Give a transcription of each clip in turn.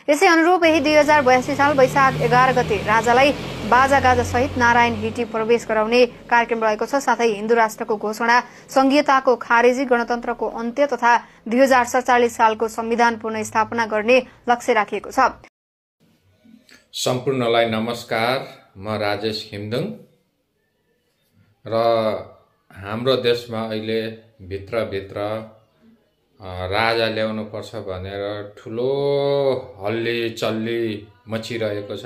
यसै अनुरूप यही 2082 साल वैशाख 11 गते राजालाई बाजागाजा सहित नारायण हिटी प्रवेश गराउने कार्यक्रम रहेको छ। साथै हिन्दू राष्ट्रको घोषणा, संघीयताको खारेजी, गणतन्त्रको अन्त्य तथा 2047 सालको संविधान पुनर्स्थापना गर्ने लक्ष्य राखिएको छ। सम्पूर्णलाई नमस्कार। म राजेश खिमदुङ र हाम्रो देशमा अहिले भित्र राजा ल्याउनु पर्छ भनेर ठुलो हल्ली चल्ली मचिरहेको छ।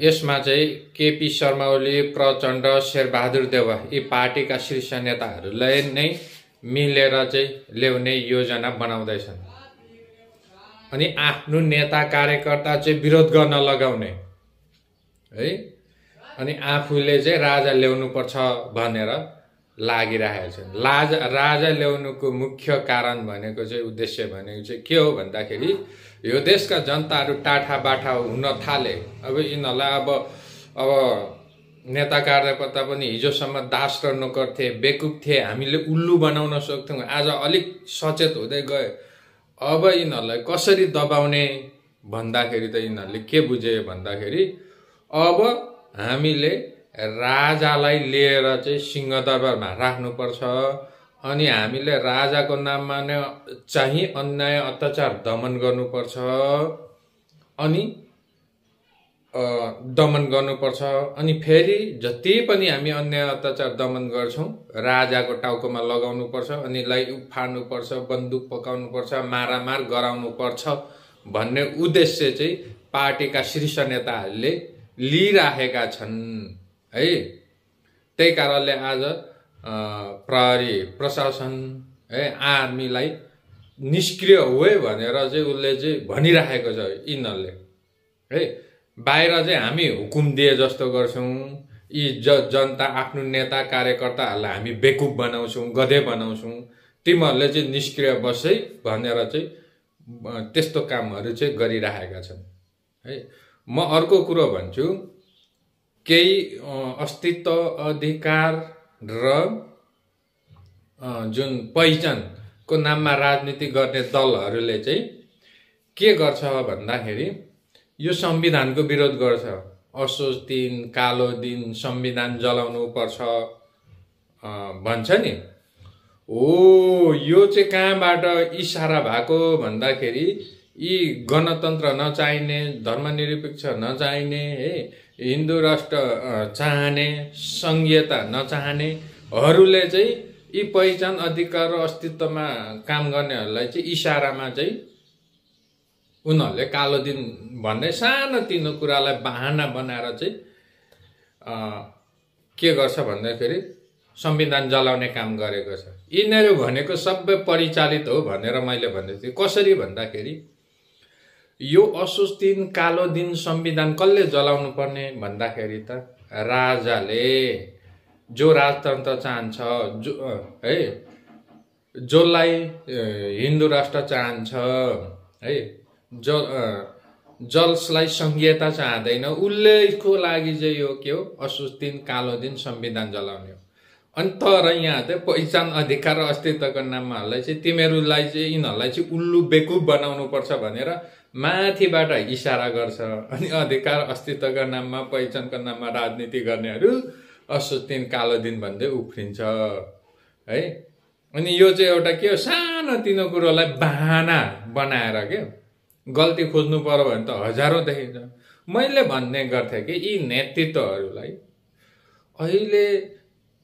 यसमा चाहिँ केपी शर्मा ओली, प्रचण्ड, शेरबहादुर देउवा यी पार्टीका शीर्ष नेताहरूले नै मिलेर चाहिँ ल्याउने योजना बनाउँदैछन् अनि आफ्नो नेता कार्यकर्ता चाहिँ विरोध गर्न लगाउने है। अनि आफूले चाहिँ राजा ल्याउनु पर्छ भनेर लागिरहेको छ। राजा ल्याउनुको मुख्य कारण भनेको चाहिँ उद्देश्य भनेको चाहिँ के हो भन्दाखेरि यो देशका जनताहरू टाठा बाठा हुन थाले। अब यिनीहरूलाई अब नेता कार्यकर्ता पनि हिजोसम्म दास र नोकर थिए, बेकुब थिए, हामीले उल्लु बनाउन सक्थ्यौँ। आज अलिक सचेत हुँदै गए। अब यिनीहरूलाई कसरी दबाउने भन्दाखेरि त यिनीहरूले के बुझे भन्दाखेरि अब हामीले राजालाई लिएर चाहिँ सिंहदरबारमा राख्नुपर्छ अनि हामीले राजाको नाममा नै चाहिँ अन्याय अत्याचार दमन गर्नुपर्छ अनि फेरि जति पनि हामी अन्याय अत्याचार दमन गर्छौं राजाको टाउकोमा लगाउनुपर्छ अनि लाई उफार्नुपर्छ, बन्दुक पकाउनुपर्छ, मारामार गराउनुपर्छ भन्ने उद्देश्य चाहिँ पार्टीका शीर्ष नेताहरूले लिइराखेका छन् है। त्यही कारणले आज प्रहरी, प्रशासन है, आर्मीलाई निष्क्रिय हुए भनेर चाहिँ उसले चाहिँ भनिराखेको छ यिनीहरूले है। बाहिर चाहिँ हामी हुकुम दिए जस्तो गर्छौं, यी जनता आफ्नो नेता कार्यकर्ताहरूलाई हामी बेकुब बनाउँछौं, गधे बनाउँछौं, तिमीहरूले चाहिँ निष्क्रिय बसै भनेर चाहिँ त्यस्तो कामहरू चाहिँ गरिराखेका छन् है। म अर्को कुरो भन्छु, केही अस्तित्व, अधिकार र जुन पहिचानको नाममा राजनीति गर्ने दलहरूले चाहिँ के गर्छ भन्दाखेरि यो संविधानको विरोध गर्छ। असोज दिन, कालो दिन, संविधान जलाउनु पर्छ भन्छ नि। यो चाहिँ कहाँबाट इशारा भएको भन्दाखेरि यी गणतन्त्र नचाहिने, धर्मनिरपेक्ष नचाहिने, हिन्दू राष्ट्र चाहने, संघीयता नचाहनेहरूले चाहिँ यी पहिचान, अधिकार र अस्तित्वमा काम गर्नेहरूलाई चाहिँ इशारामा चाहिँ उनीहरूले कालो दिन भन्ने सानो तिनो कुरालाई बहाना बनाएर चाहिँ के गर्छ भन्दाखेरि संविधान जलाउने काम गरेको छ। यिनीहरू भनेको सबै परिचालित हो भनेर मैले भन्दै थिएँ। कसरी भन्दाखेरि यो असोज दिन, कालो दिन संविधान कसले जलाउनु पर्ने भन्दाखेरि त राजाले, जो राजतन्त्र चाहन्छ, जो है, जसलाई हिन्दू राष्ट्र चाहन्छ है, जसलाई संघीयता चाहदैन, उसलेको लागि चाहिँ यो के हो, असोज दिन, कालो दिन संविधान जलाउने हो। अनि तर यहाँ चाहिँ पहिचान, अधिकार र अस्तित्वको नाममा चाहिँ तिमीहरूलाई चाहिँ यिनीहरूलाई चाहिँ उल्लु बेकुब बनाउनु पर्छ भनेर माथिबाट इशारा गर्छ। अनि अधिकार अस्तित्वका नाममा, पहिचानको नाममा राजनीति गर्नेहरू असोज दिन, कालो दिन भन्दै उफ्रिन्छ है। अनि यो चाहिँ एउटा के हो, सानो तिनो कुरोलाई बहाना बनाएर के गल्ती खोज्नु पर्यो भने त हजारौं देखिन्छ। मैले भन्ने गर्थेँ कि यी नेतृत्वहरूलाई अहिले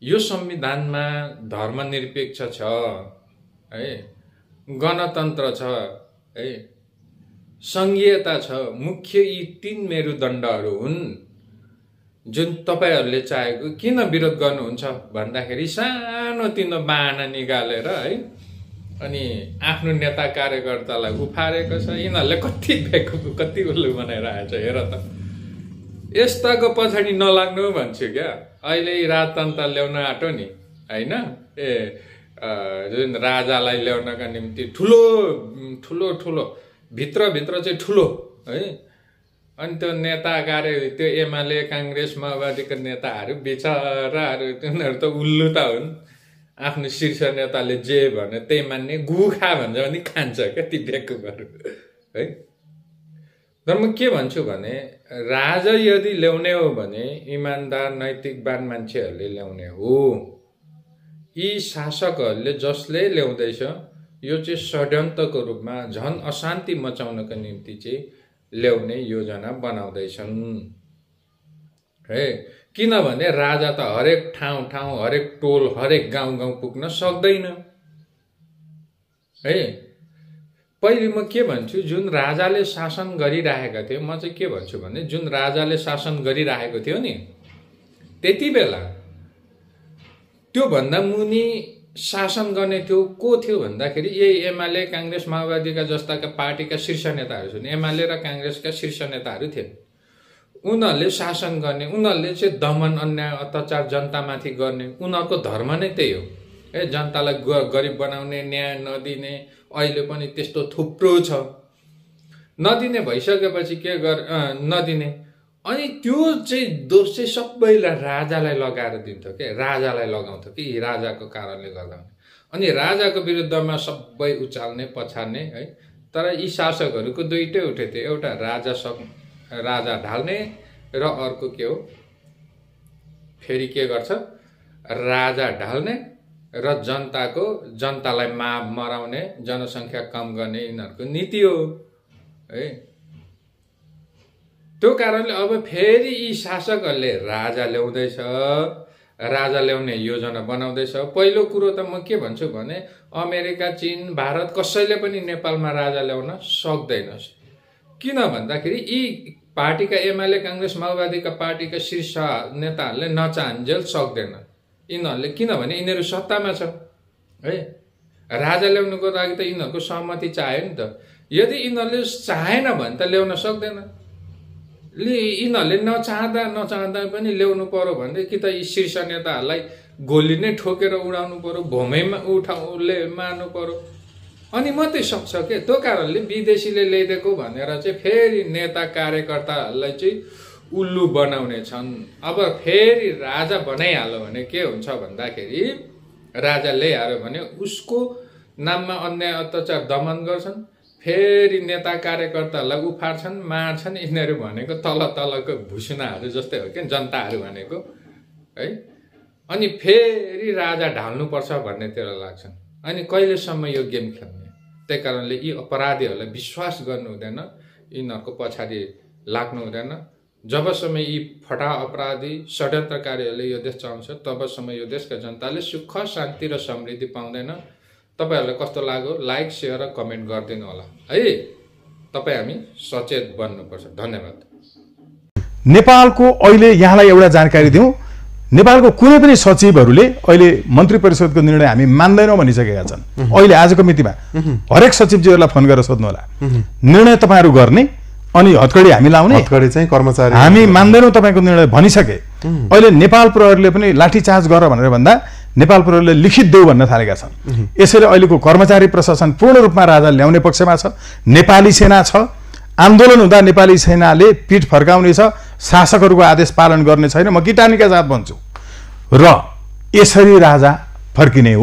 यो संविधानमा धर्मनिरपेक्ष छ है, गणतन्त्र छ है, संघीयता छ, मुख्य यी 3 मेरुदण्डहरू हुन् जुन तपाईहरूले चाहेको किन विरोध गर्नुहुन्छ भन्दाखेरि सानो तिनो बहाना निकालेर है अनि आफ्नो नेता कार्यकर्तालाई उफारेको छ। यिनीहरूले कति बेकुब, कति उल्लु बनाइरहेको छ हेर त। यस्ताको पछाडि नलाग्नु भन्छु क्या। अहिले राजतन्त्र ल्याउन आँटो नि हैन, जुन राजालाई ल्याउनका निम्ति ठुलो भित्र चाहिँ ठुलो है। अनि त्यो नेता त्यो एमाले, कांग्रेस, माओवादीको नेताहरू बिचराहरू तिनीहरू त उल्लु त हुन्। आफ्नो शीर्ष नेताले जे भने त्यही मान्ने, गु खा भन्छ भने खान्छ क्या ती बेकुबहरू है। तर म के भन्छु भने राजा यदि ल्याउने हो भने इमान्दार नैतिकवान मान्छेहरूले ल्याउने हो। यी शासकहरूले जसले ल्याउँदैछ यो चाहिँ षड्यन्त्रको रूपमा झन अशान्ति मचाउनको निम्ति चाहिँ ल्याउने योजना बनाउँदैछन् है। किनभने राजा त हरेक ठाउँ हरेक टोल हरेक गाउँ पुग्न सक्दैन है। पहिले म के भन्छु, जुन राजाले शासन गरिरहेका थियो, म चाहिँ के भन्छु भने जुन राजाले शासन गरिरहेको थियो नि त्यति बेला त्योभन्दा मुनि शासन गर्ने थियो को थियो भन्दाखेरि यही एमाले काङ्ग्रेस माओवादीका जस्ताका पार्टीका शीर्ष नेताहरू छन्। एमाले र काङ्ग्रेसका शीर्ष नेताहरू थिए। उनीहरूले शासन गर्ने, उनीहरूले चाहिँ दमन अन्याय अत्याचार जनतामाथि गर्ने, उनीहरूको धर्म नै त्यही हो है। जनतालाई गरिब बनाउने, न्याय नदिने, अहिले पनि त्यस्तो थुप्रो छ। नदिने भइसकेपछि के नदिने, अनि त्यो चाहिँ दोष चाहिँ सबैलाई राजालाई लगाएर दिन्थ्यो के, राजालाई लगाउँथ्यो कि राजाको कारणले गर्दा। अनि राजाको विरुद्धमा सबै उचाल्ने पछार्ने है। तर यी शासकहरूको दुईटै उठे थियो, एउटा राजा ढाल्ने र अर्को के हो फेरि के गर्छ, राजा ढाल्ने र जनतालाई मराउने, जनसङ्ख्या कम गर्ने यिनीहरूको नीति हो है। त्यो कारणले अब फेरि यी शासकहरूले राजा ल्याउँदैछ, राजा ल्याउने योजना बनाउँदैछ। पहिलो कुरो त म के भन्छु भने अमेरिका, चीन, भारत कसैले पनि नेपालमा राजा ल्याउन सक्दैन। किन भन्दाखेरि यी पार्टीका एमाले काङ्ग्रेस माओवादीका पार्टीका शीर्ष नेताहरूले नचाहन्जेल सक्दैन यिनीहरूले, किनभने यिनीहरू सत्तामा छ है। राजा ल्याउनुको लागि त यिनीहरूको सहमति चाहियो नि त। यदि यिनीहरूले चाहेन भने त ल्याउन सक्दैन। यिनीहरूले नचाहँदा पनि ल्याउनु पर्यो भने कि त यी शीर्ष नेताहरूलाई गोली नै ठोकेर उडाउनु पर्यो, भूमैमा मार्नु पर्यो, अनि मात्रै सक्छ के। त्यो कारणले विदेशीले ल्याइदिएको भनेर चाहिँ फेरि नेता कार्यकर्ताहरूलाई चाहिँ उल्लु बनाउने छन्। अब फेरि राजा बनाइहाल्यो भने के हुन्छ भन्दाखेरि राजा ल्याइहाल्यो भने उसको नाममा अन्याय अत्याचार दमन गर्छन्, फेरि नेता कार्यकर्तालाई उफार्छन्, मार्छन्। यिनीहरू भनेको तलको भुसुनाहरू जस्तै हो क्या जनताहरू भनेको है। अनि फेरि राजा ढाल्नुपर्छ भन्नेतिर लाग्छन्। अनि कहिलेसम्म यो गेम खेल्ने? त्यही कारणले यी अपराधीहरूलाई विश्वास गर्नु हुँदैन, यिनीहरूको पछाडि लाग्नु हुँदैन। जबसम्म यी फटा अपराधी षड्यन्त्रकारीहरूले यो देश चलाउँछ तबसम्म यो देशका जनताले सुख शान्ति र समृद्धि पाउँदैन। तपाईहरूलाई कस्तो लाग्यो लाइक सेयर र कमेन्ट गरिदिनु होला है। तपाईँ हामी सचेत बन्नुपर्छ। धन्यवाद। नेपालको अहिले यहाँलाई एउटा जानकारी दिउँ, नेपालको कुनै पनि सचिवहरूले अहिले मन्त्री परिषदको निर्णय हामी मान्दैनौँ भनिसकेका छन्। अहिले आजको मितिमा हरेक सचिवजीहरूलाई फोन गरेर सोध्नु होला, निर्णय तपाईँहरू गर्ने अनि हतकडी हामी लाउने, हतकडी चाहिँ कर्मचारी हामी मान्दैनौँ तपाईँको निर्णय भनिसके। अहिले नेपाल प्रहरीले पनि लाठीचार्ज गर भनेर भन्दा नेपाल प्रहरीले लिखित देऊ भन्न थालेका छन्। यसैले अहिलेको कर्मचारी प्रशासन पूर्ण रूपमा राजा ल्याउने पक्षमा छ। नेपाली सेना छ, आन्दोलन हुँदा नेपाली सेनाले पीठ फर्काउने छ, शासकहरूको आदेश पालन गर्ने छैन। म किटानीका साथ भन्छु र यसरी राजा फर्किने हो।